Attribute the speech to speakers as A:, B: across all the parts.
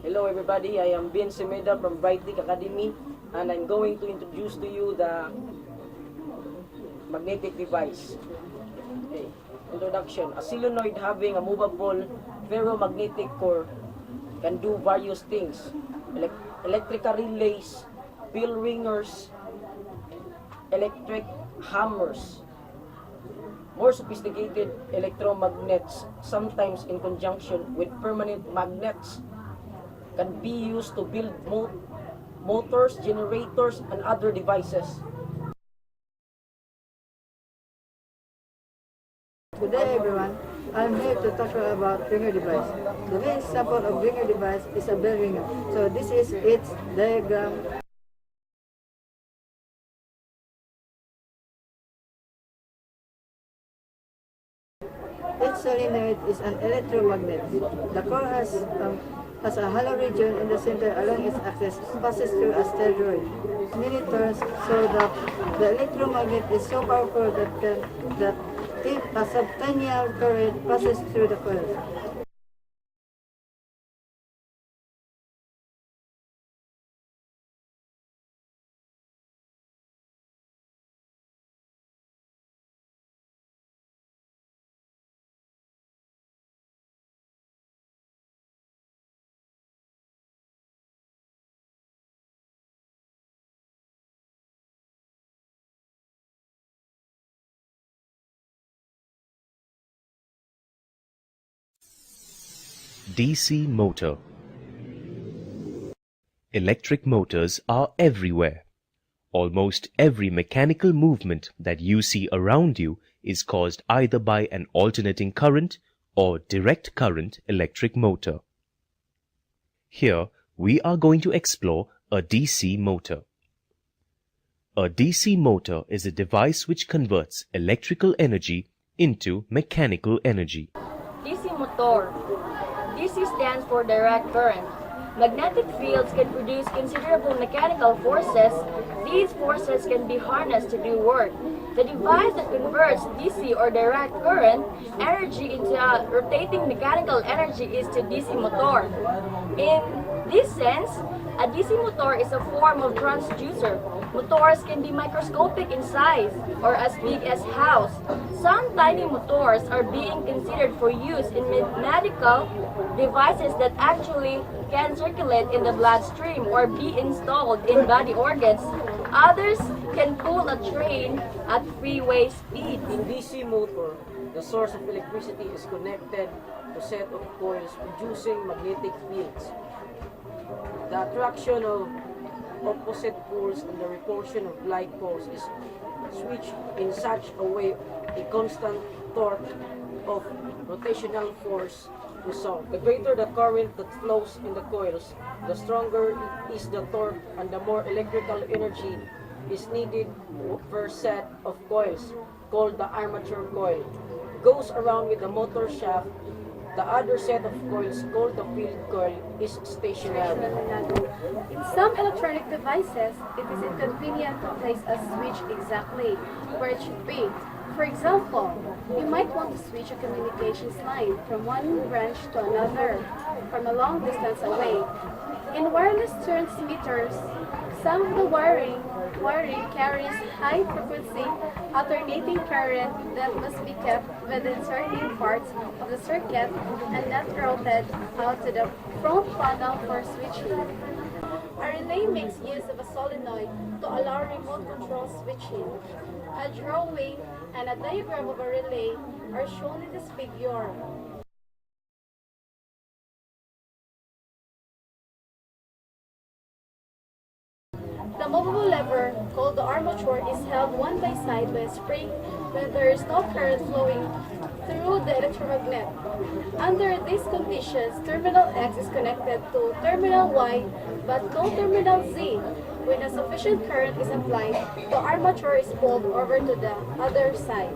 A: Hello everybody, I am Vince Semeda from Brightic Academy and I'm going to introduce to you the magnetic device. Okay. Introduction. A solenoid having a movable ferromagnetic core can do various things. Electrical relays, bell ringers, electric hammers, more sophisticated electromagnets, sometimes in conjunction with permanent magnets, can be used to build motors, generators, and other devices.
B: Good day everyone, I'm here to talk about ringer device. The main example of ringer device is a bell ringer. So this is its diagram. Each solenoid is an electromagnet. The core has a hollow region in the center along its axis, passes through a steroid. Many turns, so that the electromagnet is so powerful that if a subtennial current passes through the coil.
C: DC motor. Electric motors are everywhere. Almost every mechanical movement that you see around you is caused either by an alternating current or direct current electric motor. Here we are going to explore a DC motor. A DC motor is a device which converts electrical energy into mechanical energy.
D: DC motor. DC stands for direct current. Magnetic fields can produce considerable mechanical forces. These forces can be harnessed to do work. The device that converts DC or direct current energy into rotating mechanical energy is the DC motor. In this sense, a DC motor is a form of transducer. Motors can be microscopic in size or as big as house. Some tiny motors are being considered for use in medical devices that actually can circulate in the bloodstream or be installed in body organs. Others can pull a train at freeway speed.
A: In DC motor, the source of electricity is connected to a set of coils producing magnetic fields. The attraction of opposite poles and the repulsion of like poles is switched in such a way a constant torque of rotational force result. The greater the current that flows in the coils, the stronger is the torque and the more electrical energy is needed per set of coils, called the armature coil. It goes around with the motor shaft. The other set of coils, called the field coil, is stationary.
E: In some electronic devices, it is inconvenient to place a switch exactly where it should be. For example, you might want to switch a communications line from one branch to another from a long distance away. In wireless transmitters, some of the wiring carries high-frequency alternating current that must be kept within certain parts of the circuit and not routed out to the front panel for switching. A relay makes use of a solenoid to allow remote control switching. A drawing and a diagram of a relay are shown in this figure. The movable lever, called the armature, is held one by side by a spring when there is no current flowing through the electromagnet. Under these conditions, terminal X is connected to terminal Y but no terminal Z. When a sufficient current is applied, the armature is pulled over to the other side.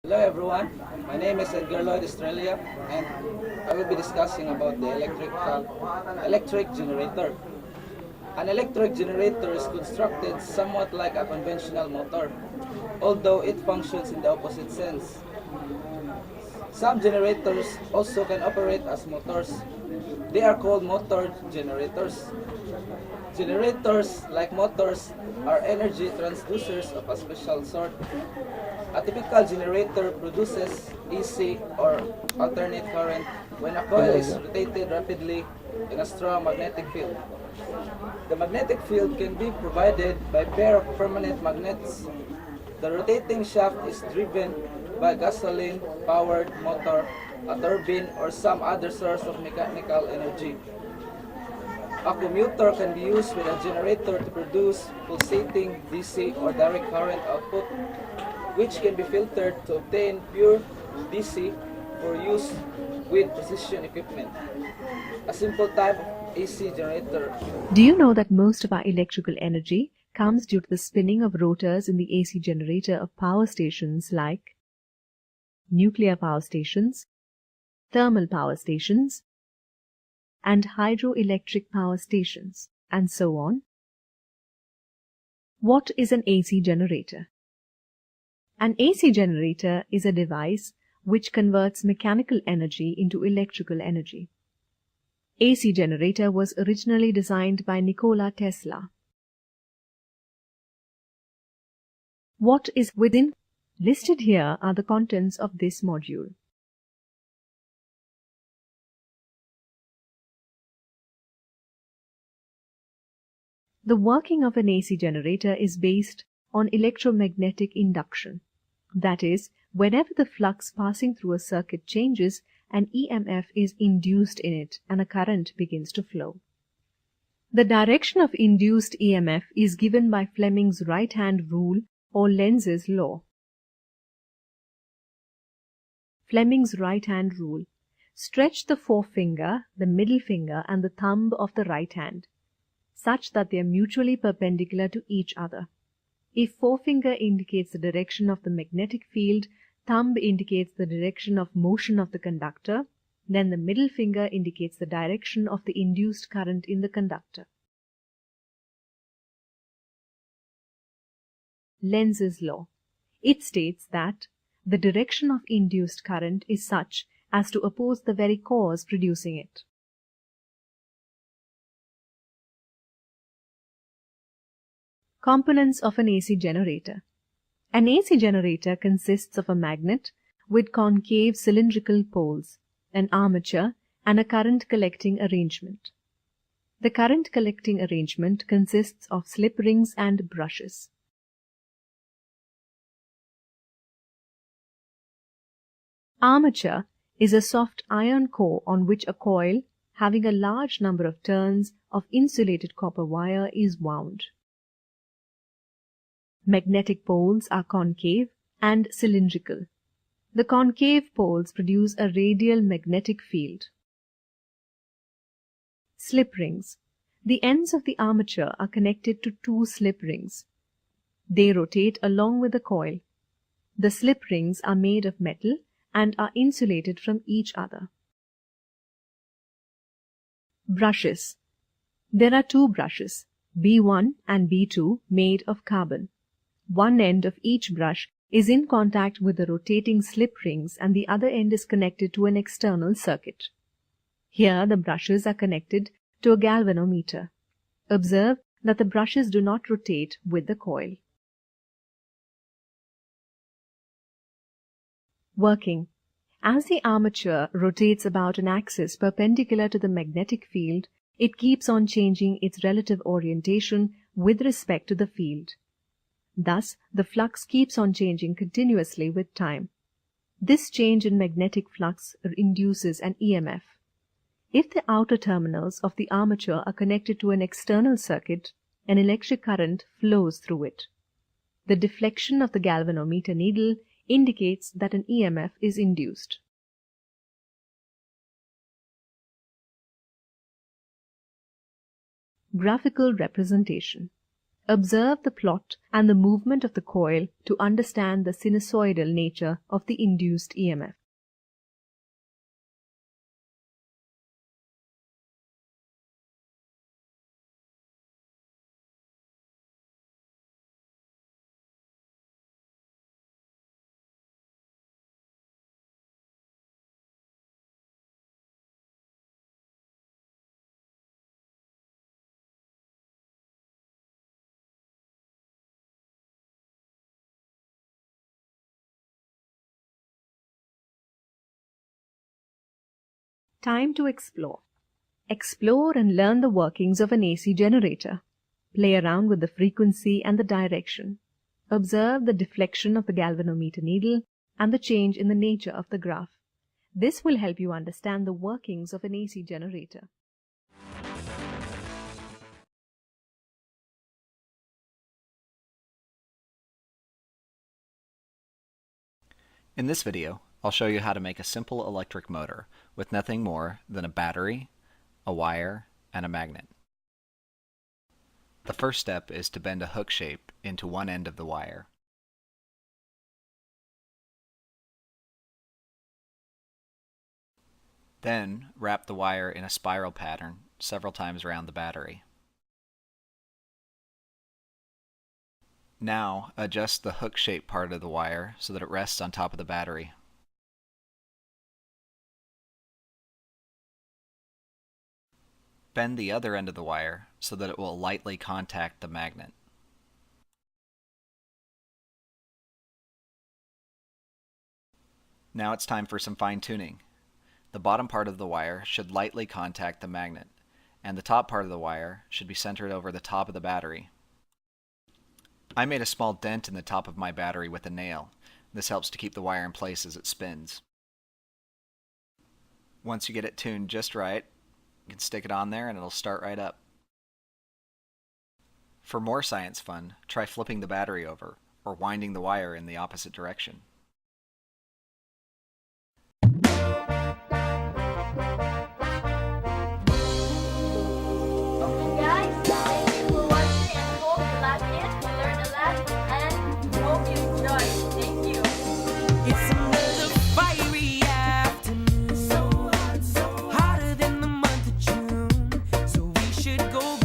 F: Hello everyone, my name is Edgar Lloyd Estrella and I will be discussing about the electric generator. An electric generator is constructed somewhat like a conventional motor, although it functions in the opposite sense. Some generators also can operate as motors. They are called motor generators. Generators, like motors, are energy transducers of a special sort. A typical generator produces AC or alternate current when a coil is rotated rapidly in a strong magnetic field. The magnetic field can be provided by a pair of permanent magnets. The rotating shaft is driven by a gasoline-powered motor, a turbine, or some other source of mechanical energy. A commutator can be used with a generator to produce pulsating DC or direct current output, which can be filtered to obtain pure DC for use with precision equipment. A simple type of AC generator.
G: Do you know that most of our electrical energy comes due to the spinning of rotors in the AC generator of power stations like nuclear power stations, thermal power stations, and hydroelectric power stations, and so on? What is an AC generator? An AC generator is a device which converts mechanical energy into electrical energy. AC generator was originally designed by Nikola Tesla. What is within? Listed here are the contents of this module. The working of an AC generator is based on electromagnetic induction. That is, whenever the flux passing through a circuit changes, an EMF is induced in it and a current begins to flow. The direction of induced EMF is given by Fleming's right-hand rule or Lenz's law. Fleming's right-hand rule. Stretch the forefinger, the middle finger, and the thumb of the right hand, such that they are mutually perpendicular to each other. If forefinger indicates the direction of the magnetic field, thumb indicates the direction of motion of the conductor, then the middle finger indicates the direction of the induced current in the conductor. Lenz's law. It states that the direction of induced current is such as to oppose the very cause producing it. Components of an AC generator. An AC generator consists of a magnet with concave cylindrical poles, an armature, and a current collecting arrangement. The current collecting arrangement consists of slip rings and brushes. Armature is a soft iron core on which a coil having a large number of turns of insulated copper wire is wound. Magnetic poles are concave and cylindrical. The concave poles produce a radial magnetic field. Slip rings. The ends of the armature are connected to two slip rings. They rotate along with the coil. The slip rings are made of metal and are insulated from each other. Brushes. There are two brushes, B1 and B2, made of carbon. One end of each brush is in contact with the rotating slip rings and the other end is connected to an external circuit. Here the brushes are connected to a galvanometer. Observe that the brushes do not rotate with the coil. Working. As the armature rotates about an axis perpendicular to the magnetic field, it keeps on changing its relative orientation with respect to the field. Thus, the flux keeps on changing continuously with time. This change in magnetic flux induces an EMF. If the outer terminals of the armature are connected to an external circuit, an electric current flows through it. The deflection of the galvanometer needle indicates that an EMF is induced. Graphical representation. Observe the plot and the movement of the coil to understand the sinusoidal nature of the induced EMF. Time to explore. Explore and learn the workings of an AC generator. Play around with the frequency and the direction. Observe the deflection of the galvanometer needle and the change in the nature of the graph. This will help you understand the workings of an AC generator.
H: In this video, I'll show you how to make a simple electric motor with nothing more than a battery, a wire, and a magnet. The first step is to bend a hook shape into one end of the wire. Then, wrap the wire in a spiral pattern several times around the battery. Now, adjust the hook-shaped part of the wire so that it rests on top of the battery. Bend the other end of the wire so that it will lightly contact the magnet. Now it's time for some fine-tuning. The bottom part of the wire should lightly contact the magnet, and the top part of the wire should be centered over the top of the battery. I made a small dent in the top of my battery with a nail. This helps to keep the wire in place as it spins. Once you get it tuned just right, you can stick it on there and it'll start right up. For more science fun, try flipping the battery over or winding the wire in the opposite direction.
D: Okay guys, thank you for watching and hope you like it, you learned a lot, and hope you enjoyed. Thank you.
I: It's another fiery afternoon, so hot, so hotter than the month of June. So we should go